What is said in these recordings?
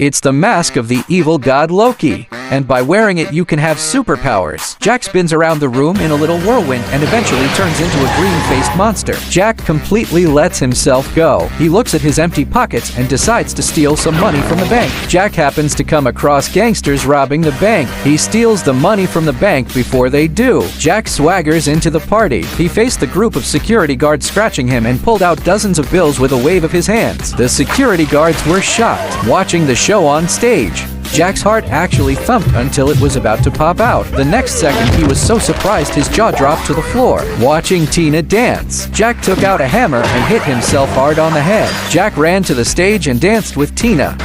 It's the mask of the evil god Loki, and by wearing it you can have superpowers. Jack spins around the room in a little whirlwind and eventually turns into a green-faced monster. Jack completely lets himself go. He looks at his empty pockets and decides to steal some money from the bank. Jack happens to come across gangsters robbing the bank. He steals the money from the bank before they do. Jack swaggers into the party. He faced the group of security guards scratching him and pulled out dozens of bills with a wave of his hands. The security guards were shocked. Watching the show on stage, Jack's heart actually thumped until it was about to pop out. The next second, he was so surprised his jaw dropped to the floor. Watching Tina dance, Jack took out a hammer and hit himself hard on the head. Jack ran to the stage and danced with Tina.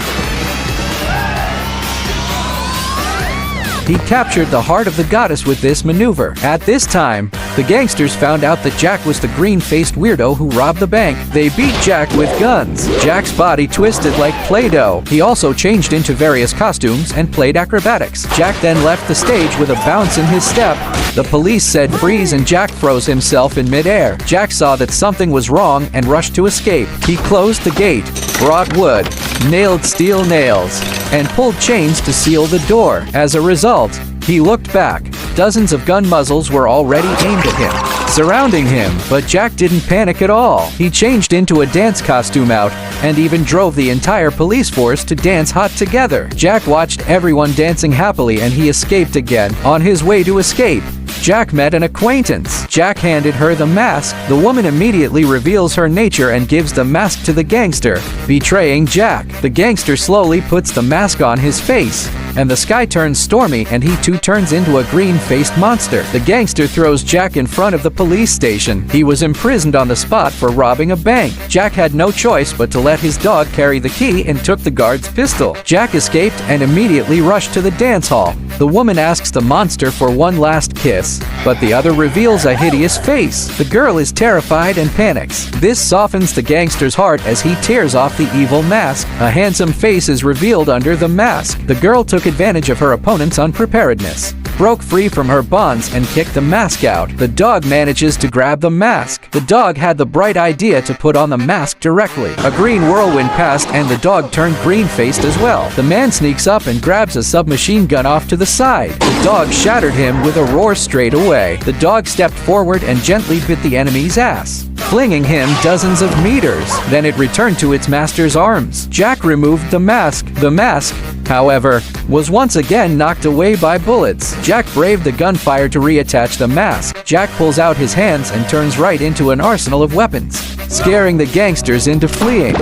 He captured the heart of the goddess with this maneuver. At this time, the gangsters found out that Jack was the green-faced weirdo who robbed the bank. They beat Jack with guns. Jack's body twisted like Play-Doh. He also changed into various costumes and played acrobatics. Jack then left the stage with a bounce in his step. The police said freeze and Jack froze himself in midair. Jack saw that something was wrong and rushed to escape. He closed the gate, brought wood, nailed steel nails, and pulled chains to seal the door. As a result, he looked back. Dozens of gun muzzles were already aimed at him, surrounding him, but Jack didn't panic at all. He changed into a dance costume out and even drove the entire police force to dance hot together. Jack watched everyone dancing happily and he escaped again. On his way to escape, Jack met an acquaintance. Jack handed her the mask. The woman immediately reveals her nature and gives the mask to the gangster, betraying Jack. The gangster slowly puts the mask on his face, and the sky turns stormy and he too turns into a green-faced monster. The gangster throws Jack in front of the police station. He was imprisoned on the spot for robbing a bank. Jack had no choice but to let his dog carry the key and took the guard's pistol. Jack escaped and immediately rushed to the dance hall. The woman asks the monster for one last kiss, but the other reveals a hideous face. The girl is terrified and panics. This softens the gangster's heart as he tears off the evil mask. A handsome face is revealed under the mask. The girl took advantage of her opponent's unpreparedness, broke free from her bonds and kicked the mask out. The dog manages to grab the mask. The dog had the bright idea to put on the mask directly. A green whirlwind passed and the dog turned green-faced as well. The man sneaks up and grabs a submachine gun off to the side. The dog shattered him with a roar straight away. The dog stepped forward and gently bit the enemy's ass, flinging him dozens of meters. Then it returned to its master's arms. Jack removed the mask. The mask, however, was once again knocked away by bullets. Jack braved the gunfire to reattach the mask. Jack pulls out his hands and turns right into an arsenal of weapons, scaring the gangsters into fleeing.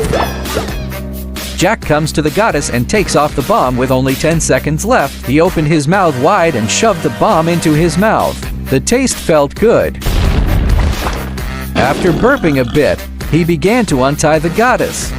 Jack comes to the goddess and takes off the bomb with only 10 seconds left. He opened his mouth wide and shoved the bomb into his mouth. The taste felt good. After burping a bit, he began to untie the goddess.